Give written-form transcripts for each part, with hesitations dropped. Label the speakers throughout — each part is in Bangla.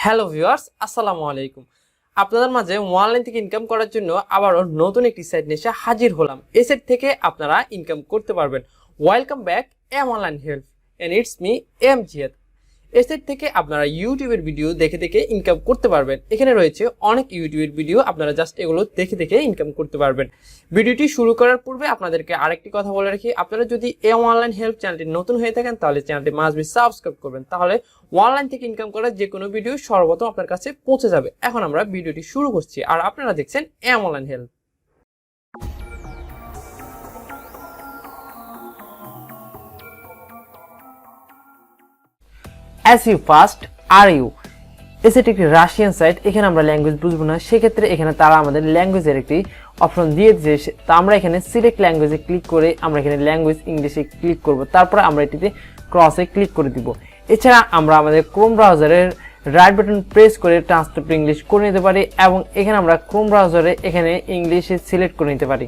Speaker 1: হ্যালো ভিউয়ার্স, আসসালামু আলাইকুম। আপনাদের মাঝে অনলাইন থেকে ইনকাম করার জন্য আবারও নতুন একটি সাইট নিয়ে এসে হাজির হলাম। এই সাইট থেকে আপনারা ইনকাম করতে পারবেন। Welcome back M online help and it's me M Ziyad. এই সাইট থেকে আপনারা ইউটিউবের ভিডিও দেখে দেখে ইনকাম করতে পারবেন। এখানে রয়েছে অনেক ইউটিউবের ভিডিও, আপনারা জাস্ট এগুলো দেখে দেখে ইনকাম করতে পারবেন। ভিডিওটি শুরু করার পূর্বে আপনাদেরকে আরেকটি কথা বলে রাখি, আপনারা যদি এম অনলাইন হেল্প চ্যানেলটি নতুন হয়ে থাকেন তাহলে চ্যানেলটি মাস্ট বি সাবস্ক্রাইব করবেন, তাহলে অনলাইন থেকে ইনকাম করার যে কোনো ভিডিও সর্বপ্রথম আপনার কাছে পৌঁছে যাবে। এখন আমরা ভিডিওটি শুরু করছি আর আপনারা দেখছেন M online help. seo-fast R U এসে একটি রাশিয়ান সাইট। এখানে আমরা ল্যাঙ্গুয়েজ বুঝবো না, সেক্ষেত্রে এখানে তারা আমাদের ল্যাঙ্গুয়েজের একটি অপশন দিয়ে দিয়েছে। তো আমরা এখানে সিলেক্ট ল্যাঙ্গুয়েজে ক্লিক করে আমরা এখানে ল্যাঙ্গুয়েজ ইংলিশে ক্লিক করব, তারপরে আমরা এটিতে ক্রসে ক্লিক করে দিব। এছাড়া আমরা আমাদের ক্রোম ব্রাউজারের রাইট বাটন প্রেস করে ট্রান্সলেট টু ইংলিশ করে নিতে পারি এবং এখানে আমরা ক্রোম ব্রাউজারে এখানে ইংলিশে সিলেক্ট করে নিতে পারি।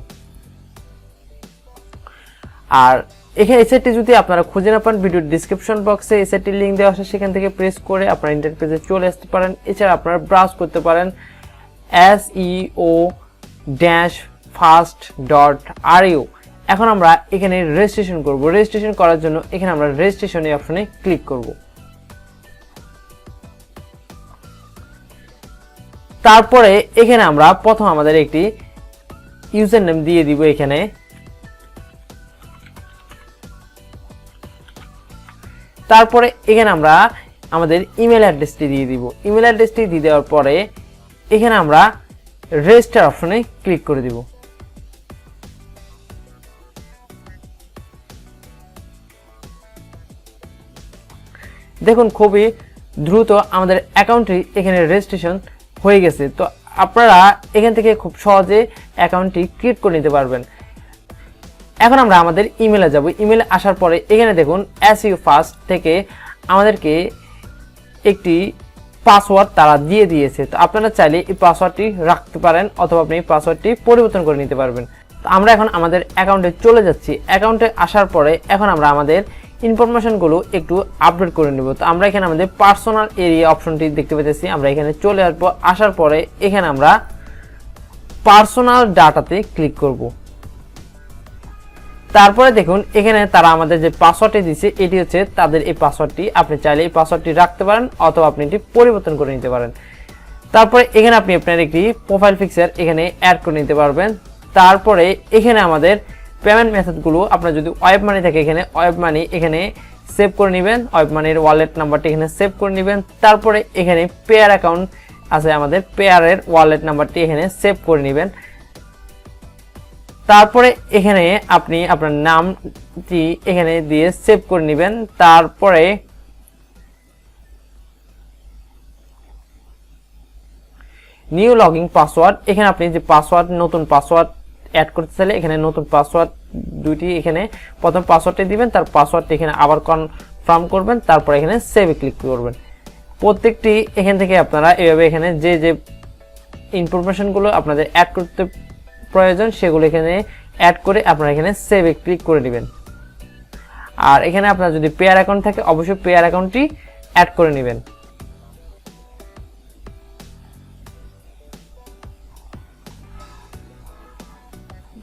Speaker 1: আর এখানে এই সাইটটি যদি আপনারা খুঁজে না পান, ভিডিওর ডিসক্রিপশন বক্সে এই সাইটটির লিঙ্ক দেওয়া আছে, সেখান থেকে প্রেস করে আপনারা ইন্টারনেট পেজে চলে আসতে পারেন। এছাড়া আপনারা ব্রাউজ করতে পারেন seo-fast.ru। এখন আমরা এখানে রেজিস্ট্রেশন করব। রেজিস্ট্রেশন করার জন্য এখানে আমরা রেজিস্ট্রেশন এই অপশনে ক্লিক করব। তারপরে এখানে আমরা প্রথম আমাদের একটি ইউজার নেম দিয়ে দিব। এখানে তারপরে এখানে আমরা আমাদের ইমেল অ্যাড্রেসটি দিয়ে দিব। ইমেল অ্যাড্রেসটি দিয়ে দেওয়ার পরে এখানে আমরা রেজিস্টার অপশনে ক্লিক করে দিব। দেখুন খুবই দ্রুত আমাদের অ্যাকাউন্টটি এখানে রেজিস্ট্রেশন হয়ে গেছে। তো আপনারা এখান থেকে খুব সহজে অ্যাকাউন্টটি ক্রিয়েট করে নিতে পারবেন। এখন আমরা আমাদের ইমেলে যাব। ইমেলে আসার পরে এখানে দেখুন seo-fast থেকে আমাদেরকে একটি পাসওয়ার্ড তারা দিয়ে দিয়েছে। তো আপনারা চাইলে এই পাসওয়ার্ডটি রাখতে পারেন অথবা আপনি এই পাসওয়ার্ডটি পরিবর্তন করে নিতে পারবেন। তো আমরা এখন আমাদের অ্যাকাউন্টে চলে যাচ্ছি। অ্যাকাউন্টে আসার পরে এখন আমরা আমাদের ইনফরমেশনগুলো একটু আপডেট করে নেব। তো আমরা এখানে আমাদের পার্সোনাল এরিয়া অপশনটি দেখতে পেতেছি, আমরা এখানে চলে আসবো। আসার পরে এখানে আমরা পার্সোনাল ডাটাতে ক্লিক করব। তারপরে দেখুন এখানে তারা আমাদের যে পাসওয়ার্ডটি দিয়েছে এটি হচ্ছে তাদের এই পাসওয়ার্ডটি। আপনি চাইলে এই পাসওয়ার্ডটি রাখতে পারেন অথবা আপনি এটি পরিবর্তন করে নিতে পারেন। তারপরে এখানে আপনি আপনার একটি প্রোফাইল পিকচার এখানে অ্যাড করে নিতে পারবেন। তারপরে এখানে আমাদের পেমেন্ট মেথডগুলো, আপনার যদি ওয়েব মানি থাকে এখানে ওয়েব মানি এখানে সেভ করে নেবেন, ওয়েব মানির ওয়ালেট নাম্বারটি এখানে সেভ করে নেবেন। তারপরে এখানে পেয়ার অ্যাকাউন্ট আছে, আমাদের পেয়ারের ওয়ালেট নাম্বারটি এখানে সেভ করে নেবেন। তারপরে এখানে আপনি আপনার নামটি এখানে দিয়ে সেভ করে নেবেন। তারপরে নিউ লগইন পাসওয়ার্ড, এখানে আপনি যে পাসওয়ার্ড নতুন পাসওয়ার্ড অ্যাড করতে চাইলে এখানে নতুন পাসওয়ার্ড দুইটি এখানে প্রথম পাসওয়ার্ডটি দিবেন, তার পাসওয়ার্ডটি এখানে আবার কনফার্ম করবেন, তারপর এখানে সেভে ক্লিক করবেন। প্রত্যেকটি এখান থেকে আপনারা এভাবে এখানে যে যে ইনফরমেশনগুলো আপনাদের অ্যাড করতে প্রয়োজন সেগুলো এখানে অ্যাড করে আপনারা এখানে সেভে ক্লিক করে নেবেন। আর এখানে আপনার যদি পেয়ার অ্যাকাউন্ট থাকে অবশ্যই পেয়ার অ্যাকাউন্টটি অ্যাড করে নেবেন।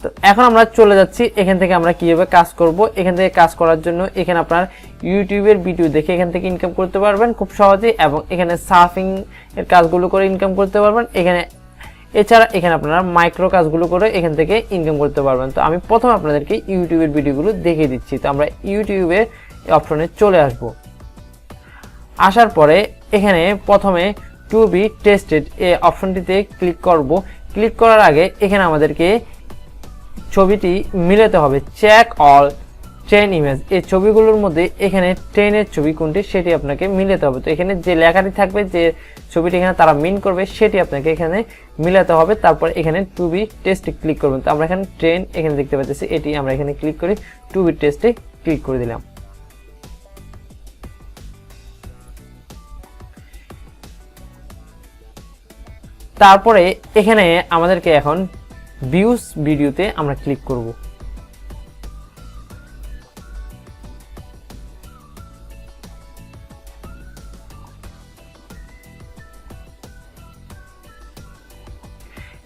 Speaker 1: তো এখন আমরা চলে যাচ্ছি এখান থেকে আমরা কিভাবে কাজ করব। এখান থেকে কাজ করার জন্য এখানে আপনার ইউটিউবের ভিডিও দেখে এখান থেকে ইনকাম করতে পারবেন খুব সহজেই, এবং এখানে সার্ফিং এর কাজগুলো করে ইনকাম করতে পারবেন এখানে। এছাড়া এখানে আপনারা মাইক্রো কাজগুলো করে এখান থেকে ইনকাম করতে পারবেন। তো আমি প্রথম আপনাদেরকে ইউটিউবের ভিডিওগুলো দেখিয়ে দিচ্ছি। তো আমরা ইউটিউবের অপশনে চলে আসব। আসার পরে এখানে প্রথমে টু বি টেস্টেড এই অপশনটিতে ক্লিক করব। ক্লিক করার আগে এখানে আমাদেরকে ছবিটি মিলাতে হবে। চেক অল ট্রেন ইমেজ, এই ছবিগুলোর মধ্যে এখানে ট্রেনের ছবি কোনটি সেটি আপনাকে মিলাতে হবে। তো এখানে যে লেখাটি থাকবে, যে ছবিটি এখানে তারা মিন করবে সেটি আপনাকে এখানে মিলাতে হবে। তারপর এখানে টু বি টেস্টে ক্লিক করবেন। তো আমরা এখানে ট্রেন এখানে দেখতে পাচ্ছি, এটি আমরা এখানে ক্লিক করি, টু বি টেস্টে ক্লিক করে দিলাম। তারপরে এখানে আমাদেরকে এখন ভিউজ ভিডিওতে আমরা ক্লিক করব।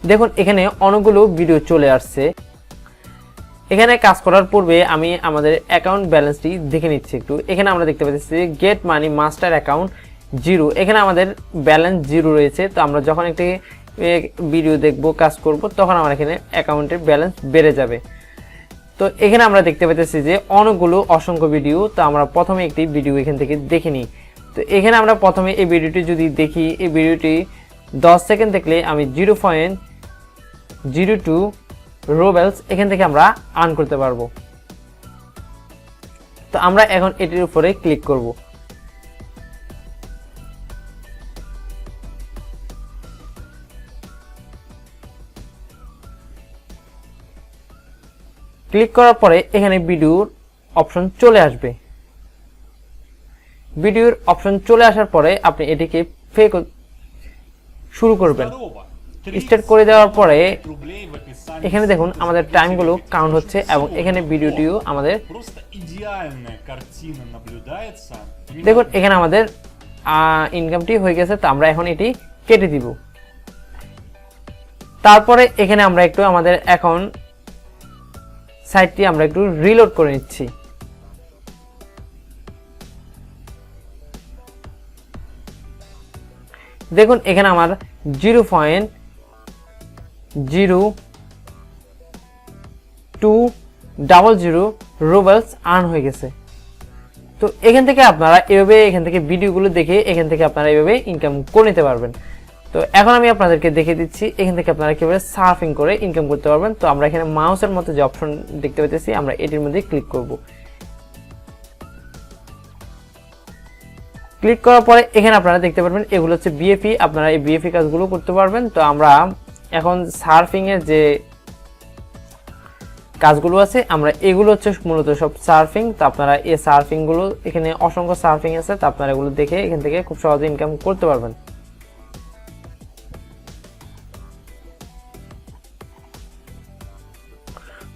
Speaker 1: দেখুন এখানে অনেকগুলো ভিডিও চলে আসছে। এখানে কাজ করার পূর্বে আমি আমাদের অ্যাকাউন্ট ব্যালেন্সটি দেখে নিচ্ছি একটু। এখানে আমরা দেখতে পাচ্ছি গেট মানি মাস্টার অ্যাকাউন্ট 0, এখানে আমাদের ব্যালেন্স 0 রয়েছে। তো আমরা যখন একটি ভিডিও দেখব, কাজ করব, তখন আমার এখানে অ্যাকাউন্টের ব্যালেন্স বেড়ে যাবে। তো এখানে আমরা দেখতে পাচ্ছি যে অনেকগুলো অসংখ্য ভিডিও। তো আমরা প্রথমে একটি ভিডিও এখান থেকে দেখে নিই। তো এখানে আমরা প্রথমে এই ভিডিওটি যদি দেখি, এই ভিডিওটি 10 সেকেন্ড দেখলে আমি 0.02 রুবেলস এখান থেকে আমরা আর্ন করতে পারবো। তো আমরা এখন এটির উপরে ক্লিক করব। ক্লিক করার পরে এখানে ভিডিওর অপশন চলে আসবে। ভিডিওর অপশন চলে আসার পরে আপনি এটিকে প্লে শুরু করবেন। স্টার্ট করে দেওয়ার পরে এখানে দেখুন আমাদের টাইমগুলো কাউন্ট হচ্ছে এবং এখানে ভিডিওটিও আমাদের দেখুন এখানে আমাদের ইনকামটি হয়ে গেছে। তো আমরা এখন এটি কেটে দিব। তারপরে এখানে আমরা একটু আমাদের অ্যাকাউন্ট সাইটটি আমরা একটু রিলোড করে নিচ্ছি। দেখুন এখানে আমার 0.0200 রুবেলস আর্ন হয়ে গেছে। তো এখান থেকে আপনারা এভাবে এখান থেকে ভিডিওগুলো দেখে এখান থেকে আপনারা এভাবে ইনকাম করে নিতে পারবেন। তো এখন আমি আপনাদেরকে দেখিয়ে দিচ্ছি এখান থেকে আপনারা কিভাবে সার্ফিং করে ইনকাম করতে পারবেন। তো আমরা এখানে মাউসের মতো যে অপশন দেখতে পাচ্ছি, আমরা এটির মধ্যে ক্লিক করব। ক্লিক করার পরে এখানে আপনারা দেখতে পারবেন এগুলো হচ্ছে বিএফই, আপনারা এই বিএফই কাজগুলো করতে পারবেন। তো আমরা এখন সার্ফিং এর যে কাজগুলো আছে, আমরা এগুলো হচ্ছে মূলত সব সার্ফিং। তো আপনারা এই সার্ফিং গুলো এখানে অসংখ্য সার্ফিং আছে, তো আপনারা এগুলো দেখে এখান থেকে খুব সহজে ইনকাম করতে পারবেন।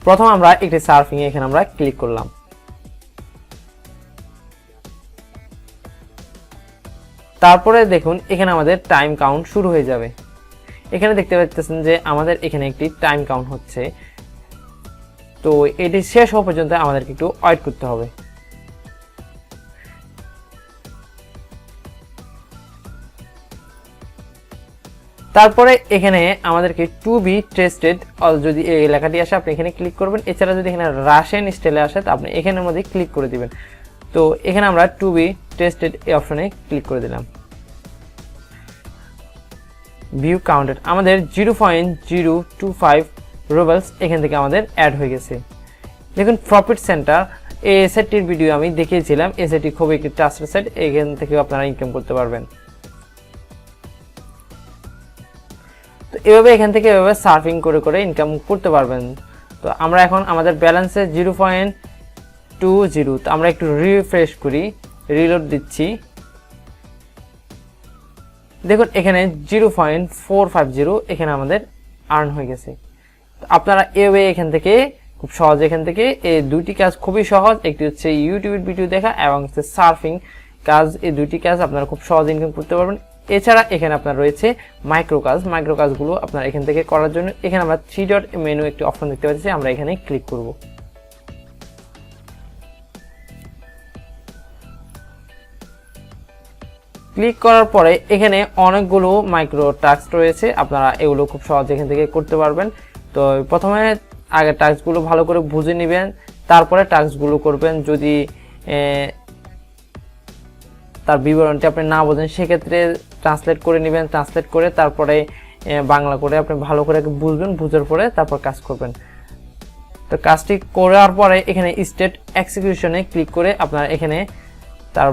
Speaker 1: প্রথম আমরা একটি সার্ফিং এখানে আমরা ক্লিক করলাম। তারপরে দেখুন এখানে আমাদের টাইম কাউন্ট শুরু হয়ে যাবে। এখানে দেখতে পাচ্ছেন যে আমাদের এখানে একটি টাইম কাউন্ট হচ্ছে। তো এটি শেষ হওয়া পর্যন্ত আমাদেরকে একটু ওয়েট করতে হবে। তারপরে এখানে আমাদেরকে টু বি টেস্টেড, যদি এই লেখাটি আসে আপনি এখানে ক্লিক করবেন। এছাড়া যদি এখানে রাশিয়ান স্টাইলে আসে তো আপনি এখানের মধ্যে ক্লিক করে দিবেন। তো এখানে আমরা টু বি টেস্টেড এই অপশনে ক্লিক করে দিলাম। ভিউ কাউন্টেড আমাদের 0.025 রুবেলস এখান থেকে আমাদের অ্যাড হয়ে গেছে। দেখুন প্রফিট সেন্টার, এই সাইটটির ভিডিও আমি দেখিয়েছিলাম। এই সাইটটি খুবই একটি ট্রাস্টেড সাইট, এখান থেকে আপনারা ইনকাম করতে পারবেন। তো এভাবে এখান থেকে এভাবে সার্ফিং করে করে ইনকাম করতে পারবেন। তো আমরা এখন আমাদের ব্যালেন্সে 0.20, তো আমরা একটু রিফ্রেশ করি, রিলোড দিচ্ছি। দেখুন এখানে 0.450 এখানে আমাদের আর্ন হয়ে গেছে। তো আপনারা এভাবে এখান থেকে খুব সহজ, এখান থেকে এই দুটি কাজ খুবই সহজ, একটি হচ্ছে ইউটিউবের ভিডিও দেখা এবং হচ্ছে সার্ফিং কাজ, এই দুটি কাজ আপনারা খুব সহজ ইনকাম করতে পারবেন। এছাড়া এখানে আপনার রয়েছে মাইক্রো কাজ, মাইক্রো কাজগুলো আপনারা এখান থেকে করার জন্য এখানে আমরা 3 ডট মেনু একটি অপশন দেখতে পাচ্ছি, আমরা এখানে ক্লিক করব। ক্লিক করার পরে এখানে অনেকগুলো মাইক্রো টাস্ক রয়েছে, আপনারা এগুলো খুব সহজ এখান থেকে করতে পারবেন। তো প্রথমে আগে টাস্কগুলো ভালো করে বুঝে নেবেন, তারপরে টাস্কগুলো করবেন। যদি তার বিবরণটি আপনি না বোঝেন সেক্ষেত্রে ট্রান্সলেট করে নেবেন, ট্রান্সলেট করে তারপরে বাংলা করে আপনি ভালো করে বুঝবেন, বুঝার পরে তারপর কাজ করবেন। তো কাজটি করার পরে এখানে স্টেট এক্সিকিউশনে ক্লিক করে আপনার এখানে তার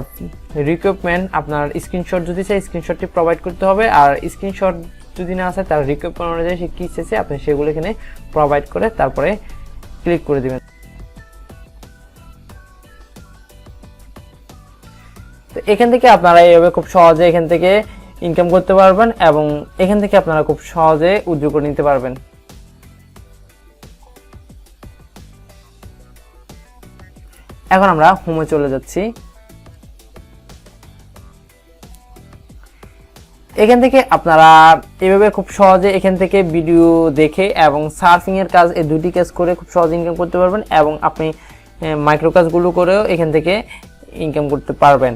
Speaker 1: রিকোয়ারমেন্ট, আপনার স্ক্রিনশট যদি চাই স্ক্রিনশটটি প্রোভাইড করতে হবে, আর স্ক্রিনশট যদি না আছে তার রিকোয়ারমেন্ট অনুযায়ী সে কী চাইছে আপনি সেগুলো এখানে প্রোভাইড করে তারপরে ক্লিক করে দিবেন। তো এখান থেকে আপনারা এইভাবে খুব সহজে এখান থেকে ইনকাম করতে পারবেন এবং এখান থেকে আপনারা খুব সহজে উইথড্র করে নিতে পারবেন। এখন আমরা হোমে চলে যাচ্ছি। এখান থেকে আপনারা এভাবে খুব সহজে এখান থেকে ভিডিও দেখে এবং সার্ফিং এর কাজ, এই দুটি কাজ করে খুব সহজে ইনকাম করতে পারবেন এবং আপনি মাইক্রো কাজগুলো করেও এখান থেকে ইনকাম করতে পারবেন।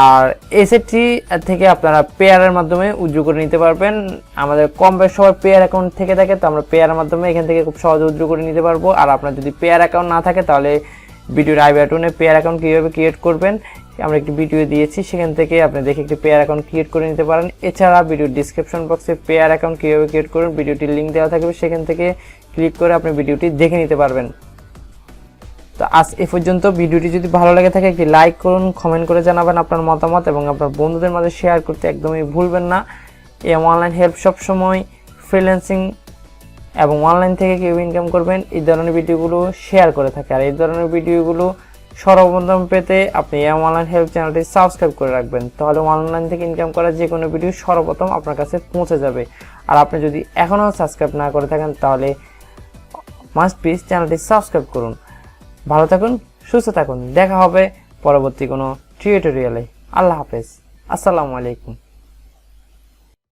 Speaker 1: আর এসএটি থেকে আপনারা পেয়ারের মাধ্যমে উইথড্র করে নিতে পারবেন। আমাদের কম বেশ সবার পেয়ার অ্যাকাউন্ট থেকে থাকে, তো আমরা পেয়ারের মাধ্যমে এখান থেকে খুব সহজে উইথড্র করে নিতে পারবো। আর আপনার যদি পেয়ার অ্যাকাউন্ট না থাকে তাহলে ভিডিওর আই বাটনে পেয়ার অ্যাকাউন্ট কীভাবে ক্রিয়েট করবেন আমরা একটি ভিডিও দিয়েছি, সেখান থেকে আপনি দেখে একটি পেয়ার অ্যাকাউন্ট ক্রিয়েট করে নিতে পারেন। এছাড়া ভিডিওর ডিসক্রিপশন বক্সে পেয়ার অ্যাকাউন্ট কীভাবে ক্রিয়েট করবেন ভিডিওটির লিঙ্ক দেওয়া থাকবে, সেখান থেকে ক্লিক করে আপনি ভিডিওটি দেখে নিতে পারবেন। তো আজ এ পর্যন্ত। ভিডিওটি যদি ভালো লাগে থাকে একটি লাইক করুন, কমেন্ট করে জানাবেন আপনার মতামত এবং আপনার বন্ধুদের মাঝে শেয়ার করতে একদমই ভুলবেন না। এই অনলাইন হেল্প সবসময় ফ্রিল্যান্সিং এবং অনলাইন থেকে কীভাবে ইনকাম করবেন এই ধরনের ভিডিওগুলো শেয়ার করে থাকে। আর এই ধরনের ভিডিওগুলো সর্বপ্রথম পেতে আপনি এই অনলাইন হেল্প চ্যানেলটি সাবস্ক্রাইব করে রাখবেন, তাহলে অনলাইন থেকে ইনকাম করার যে কোনো ভিডিও সর্বপ্রথম আপনার কাছে পৌঁছে যাবে। আর আপনি যদি এখনও সাবস্ক্রাইব না করে থাকেন তাহলে মাস্ট প্লিজ চ্যানেলটি সাবস্ক্রাইব করুন। ভালো থাকুন, সুস্থ থাকুন, দেখা হবে পরবর্তী কোনো টিউটোরিয়ালে। আল্লাহ হাফেজ, আসসালামু আলাইকুম।